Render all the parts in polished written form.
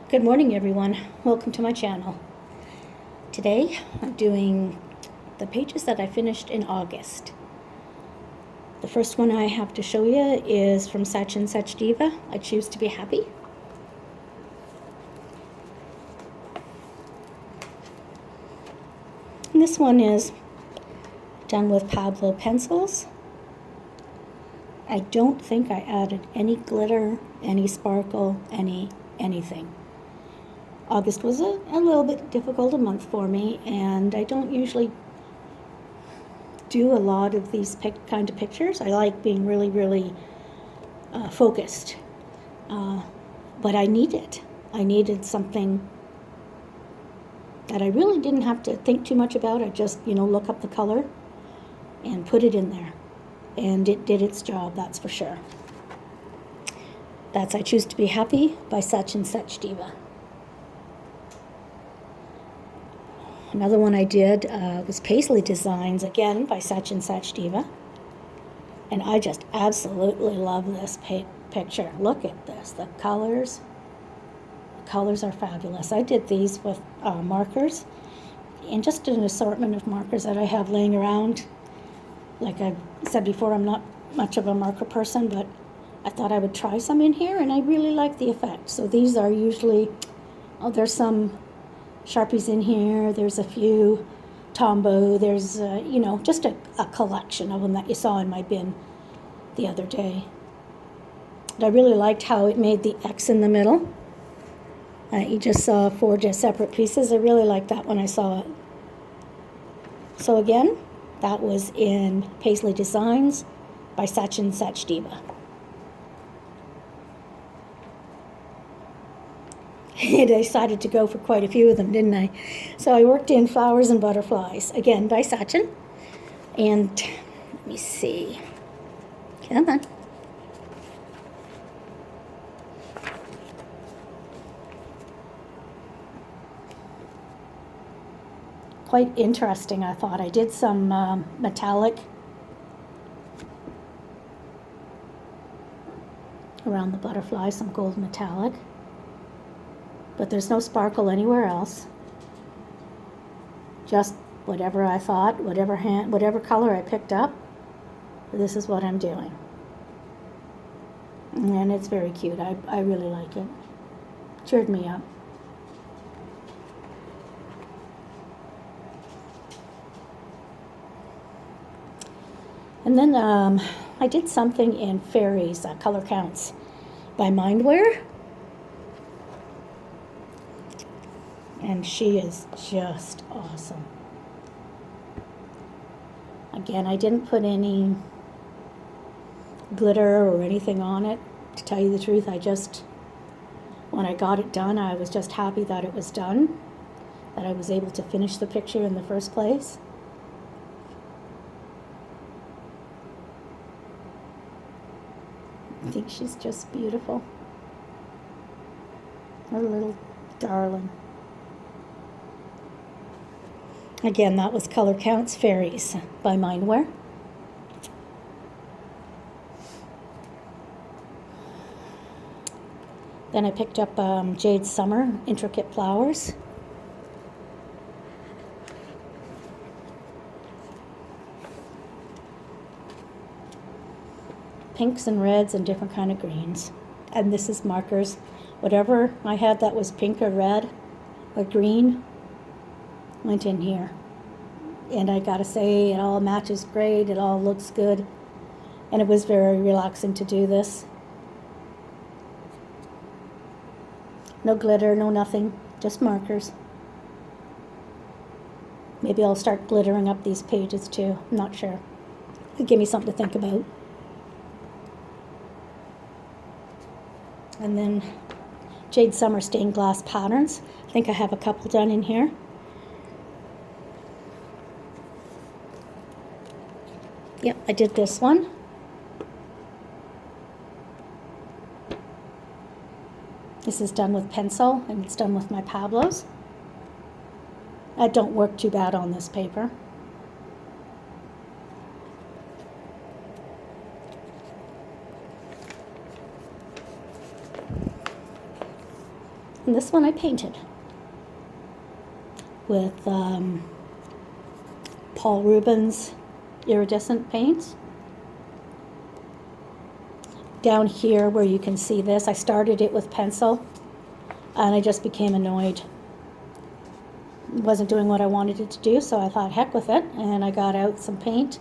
Good morning, everyone. Welcome to my channel. Today I'm doing the pages that I finished in August. The first one I have to show you is from Such and Such Diva, I Choose to Be Happy. And this one is done with Pablo pencils. I don't think I added any glitter, any sparkle, anything. August was a little bit difficult a month for me, and I don't usually do a lot of these kind of pictures. I like being really focused, but I needed something that I really didn't have to think too much about. I just, look up the color and put it in there, and it did its job, that's for sure. That's I Choose to Be Happy by Such and Such Diva. Another one I did was Paisley Designs, again by Such and Such Diva. And I just absolutely love this picture. Look at this, the colors. The colors are fabulous. I did these with markers, and just an assortment of markers that I have laying around. Like I said before, I'm not much of a marker person, but I thought I would try some in here, and I really like the effect. So these are usually, there's some Sharpies in here, there's a few Tombow, there's, just a collection of them that you saw in my bin the other day. And I really liked how it made the X in the middle. You just saw 4 just separate pieces. I really liked that when I saw it. So again, that was in Paisley Designs by Such and Such Diva. I decided to go for quite a few of them, didn't I? So I worked in Flowers and Butterflies, again by Sachin. And let me see. Come on. Quite interesting, I thought. I did some metallic around the butterfly, some gold metallic. But there's no sparkle anywhere else. Just whatever I thought, whatever color I picked up, this is what I'm doing. And it's very cute. I really like it. Cheered me up. And then I did something in Fairies, Color Counts by Mindware. And she is just awesome. Again, I didn't put any glitter or anything on it. To tell you the truth, when I got it done, I was just happy that it was done, that I was able to finish the picture in the first place. I think she's just beautiful. What a little darling. Again, that was Color Counts Fairies by Mindware. Then I picked up Jade Summer, Intricate Flowers. Pinks and reds and different kind of greens. And this is markers. Whatever I had that was pink or red or green went in here. And I gotta say, it all matches great, it all looks good, and it was very relaxing to do this. No glitter, no nothing, just markers. Maybe I'll start glittering up these pages too, I'm not sure. It'll give me something to think about. And then Jade Summer stained glass patterns. I think I have a couple done in here. Yep, I did this one. This is done with pencil, and it's done with my Pablos. I don't work too bad on this paper. And this one I painted with Paul Rubens iridescent paints. Down here where you can see this, I started it with pencil and I just became annoyed. It wasn't doing what I wanted it to do, so I thought heck with it, and I got out some paint.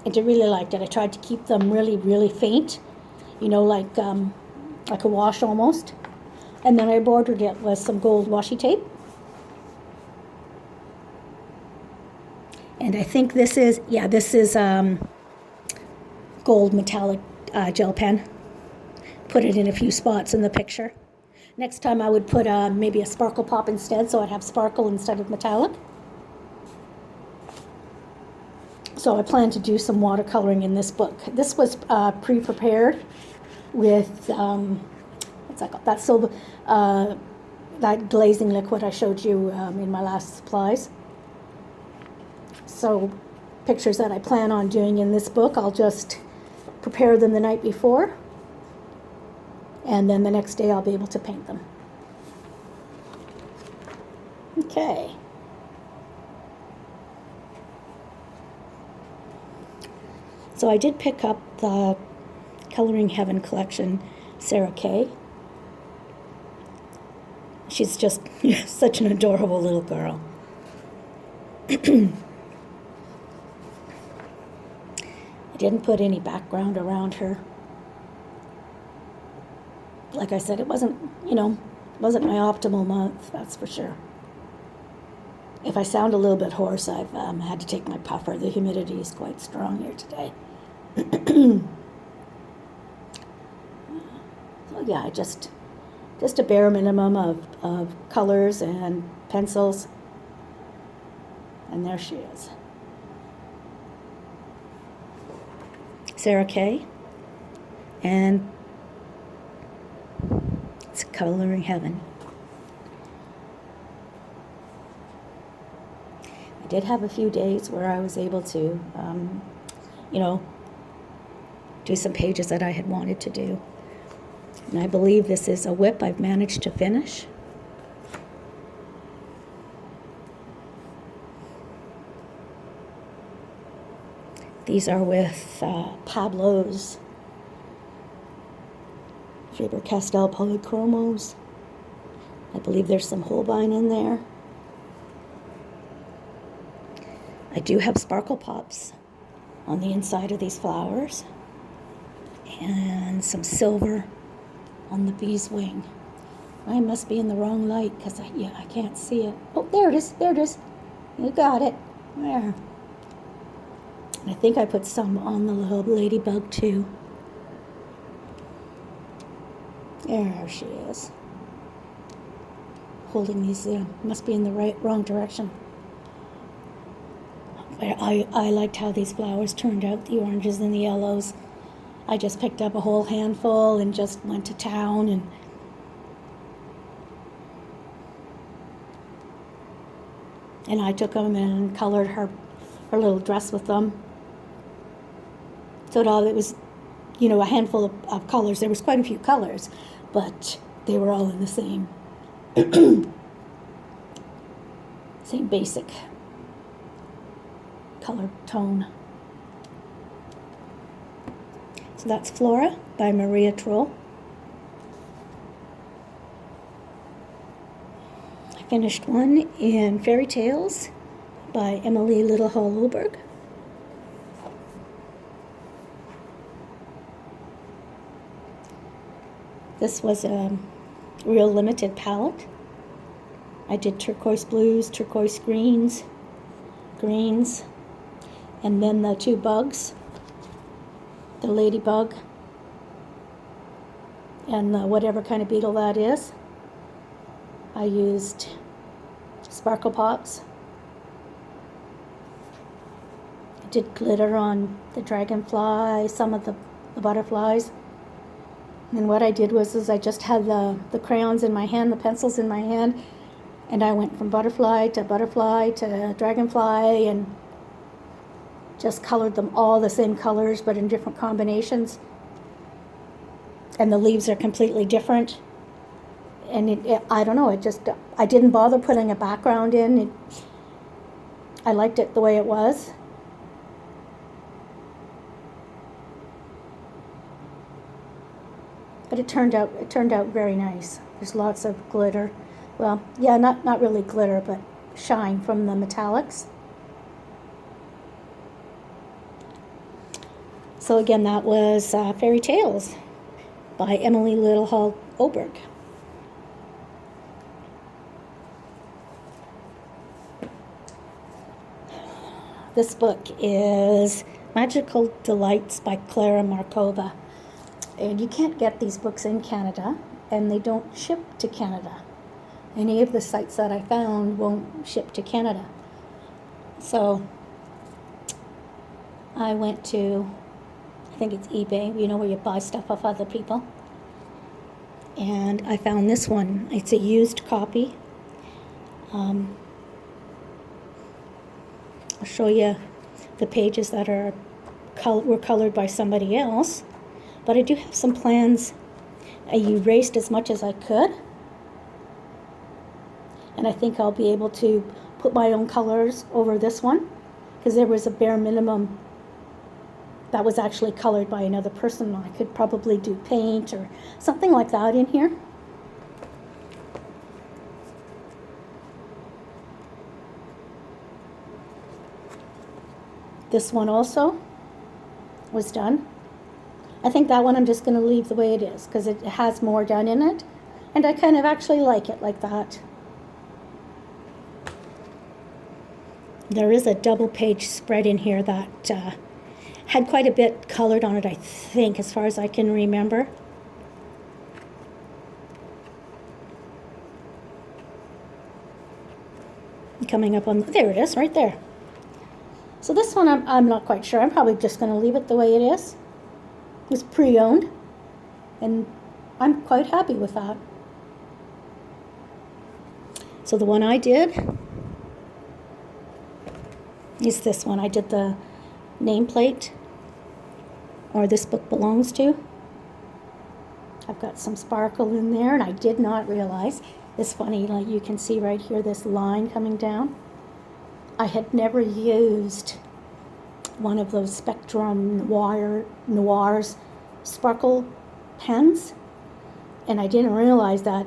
I really liked it. I tried to keep them really, really faint, you know, like a wash almost. And then I bordered it with some gold washi tape. And I think this is gold metallic gel pen. Put it in a few spots in the picture. Next time I would put maybe a sparkle pop instead, so I'd have sparkle instead of metallic. So I plan to do some watercoloring in this book. This was pre-prepared with what's that called? That silver, that glazing liquid I showed you in my last supplies. So pictures that I plan on doing in this book, I'll just prepare them the night before, and then the next day I'll be able to paint them. Okay. So I did pick up the Coloring Heaven collection, Sarah Kay. She's just such an adorable little girl. I didn't put any background around her. Like I said, it wasn't my optimal month, that's for sure. If I sound a little bit hoarse, I've had to take my puffer. The humidity is quite strong here today. So yeah, just a bare minimum of colors and pencils. And there she is. Sarah Kay. And it's Coloring Heaven. I did have a few days where I was able to, do some pages that I had wanted to do. And I believe this is a whip I've managed to finish. These are with Pablo's Faber-Castell Polychromos. I believe there's some Holbein in there. I do have sparkle pops on the inside of these flowers. And some silver on the bee's wing. I must be in the wrong light because I can't see it. Oh, there it is. You got it. There. And I think I put some on the little ladybug too. There she is. Holding these, must be in the wrong direction. But I liked how these flowers turned out, the oranges and the yellows. I just picked up a whole handful and just went to town and I took them and colored her little dress with them. So it was, a handful of colors. There was quite a few colors, but they were all in the same, same basic color tone. So that's Flora by Maria Troll. I finished one in Fairy Tales by Emily Little Hallberg. This was a real limited palette. I did turquoise blues, turquoise greens, and then the two bugs. The ladybug and the whatever kind of beetle that is. I used sparkle pops. I did glitter on the dragonfly, some of the butterflies. And what I did was I just had the crayons in my hand, the pencils in my hand, and I went from butterfly to dragonfly and just colored them all the same colors but in different combinations. And the leaves are completely different. and I don't know, I didn't bother putting a background in. I liked it the way it was. But it turned out very nice. There's lots of glitter. Well, yeah, not really glitter, but shine from the metallics. So again, that was Fairy Tales by Emily Littlehall Oberg. This book is Magical Delights by Clara Markova. And you can't get these books in Canada, and they don't ship to Canada. Any of the sites that I found won't ship to Canada. So I went to, I think it's eBay, you know, where you buy stuff off other people. And I found this one. It's a used copy. I'll show you the pages that were colored by somebody else. But I do have some plans. I erased as much as I could. And I think I'll be able to put my own colors over this one, because there was a bare minimum that was actually colored by another person. I could probably do paint or something like that in here. This one also was done. I think that one I'm just going to leave the way it is, because it has more done in it, and I kind of actually like it like that. There is a double page spread in here that had quite a bit colored on it, I think, as far as I can remember. Coming up on, there it is, right there. So this one I'm not quite sure. I'm probably just going to leave it the way it is. It was pre-owned, and I'm quite happy with that. So the one I did is this one. I did the nameplate, or this book belongs to. I've got some sparkle in there, and I did not realize, it's funny, like you can see right here, this line coming down. I had never used one of those Spectrum Noirs sparkle pens, and I didn't realize that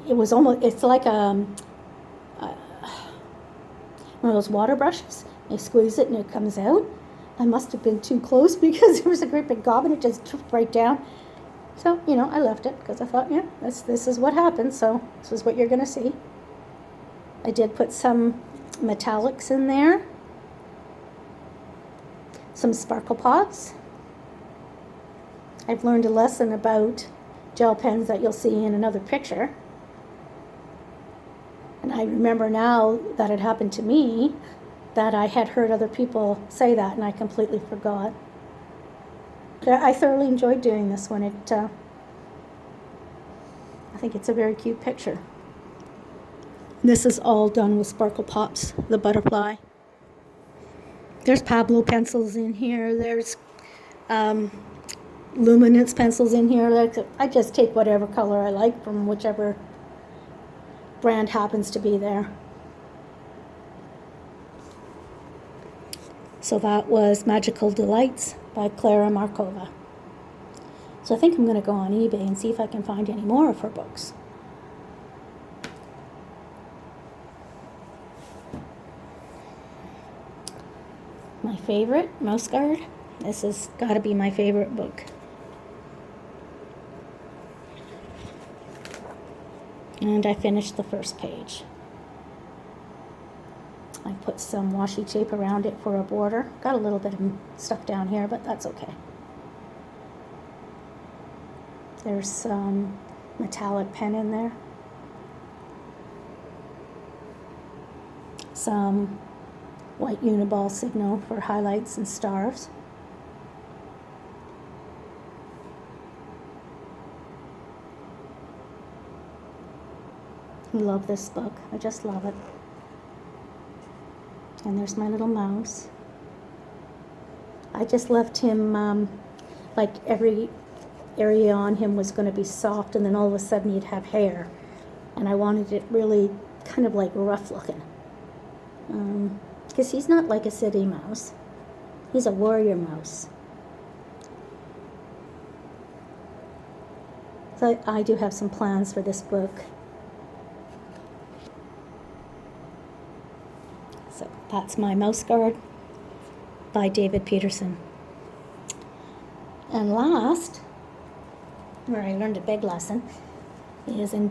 it was almost, it's like one of those water brushes. You squeeze it and it comes out. I must have been too close, because there was a great big gob and it just dripped right down. So, you know, I left it because I thought, yeah, this is what happens, so this is what you're going to see. I did put some metallics in there, some sparkle pots. I've learned a lesson about gel pens that you'll see in another picture. And I remember now that it happened to me, that I had heard other people say that, and I completely forgot. I thoroughly enjoyed doing this one. I think it's a very cute picture. This is all done with Sparkle Pops, the butterfly. There's Pablo pencils in here. There's luminance pencils in here. I just take whatever color I like from whichever brand happens to be there. So that was Magical Delights by Clara Markova. So I think I'm going to go on eBay and see if I can find any more of her books. My favorite, Mouse Guard. This has got to be my favorite book. And I finished the first page. I put some washi tape around it for a border. Got a little bit of stuff down here, but that's okay. There's some metallic pen in there. Some white uniball signal for highlights and stars. I love this book. I just love it. And there's my little mouse. I just left him, like every area on him was going to be soft, and then all of a sudden he'd have hair. and I wanted it really kind of like rough looking. Because he's not like a city mouse. He's a warrior mouse. So I do have some plans for this book. So that's my mouse guard by David Peterson. And last, where I learned a big lesson, is in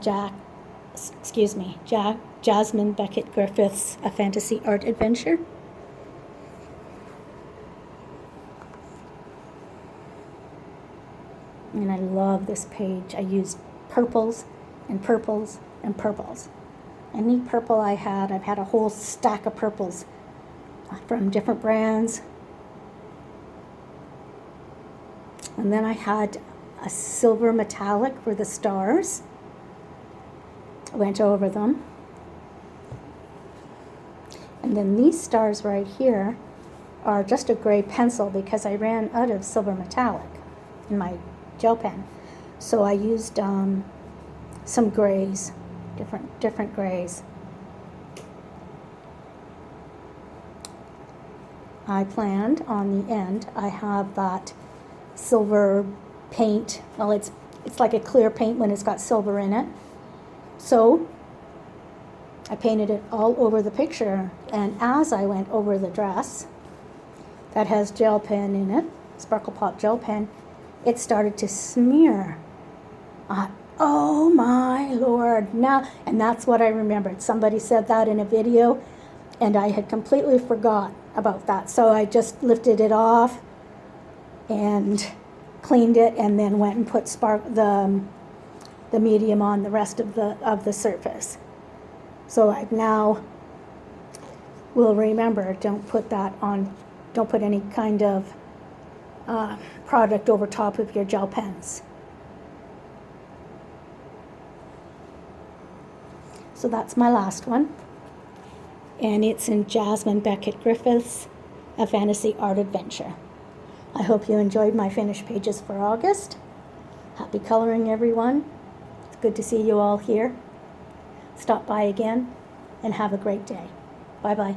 Jasmine Beckett Griffith's A Fantasy Art Adventure. And I love this page. I used purples and purples and purples. Any purple I've had a whole stack of purples from different brands. And then I had a silver metallic for the stars. I went over them. And then these stars right here are just a gray pencil because I ran out of silver metallic in my gel pen. So I used some grays, different grays. I planned on the end, I have that silver paint. Well, it's like a clear paint when it's got silver in it. So I painted it all over the picture, and as I went over the dress that has gel pen in it, Sparkle Pop gel pen, it started to smear. Oh my Lord. Now, and that's what I remembered. Somebody said that in a video, and I had completely forgot about that. So I just lifted it off and cleaned it, and then went and put the medium on the rest of the surface. So I now will remember, don't put any kind of product over top of your gel pens. So that's my last one, and it's in Jasmine Beckett Griffith's A Fantasy Art Adventure. I hope you enjoyed my finished pages for August. Happy coloring, everyone. It's good to see you all here. Stop by again and have a great day. Bye-bye.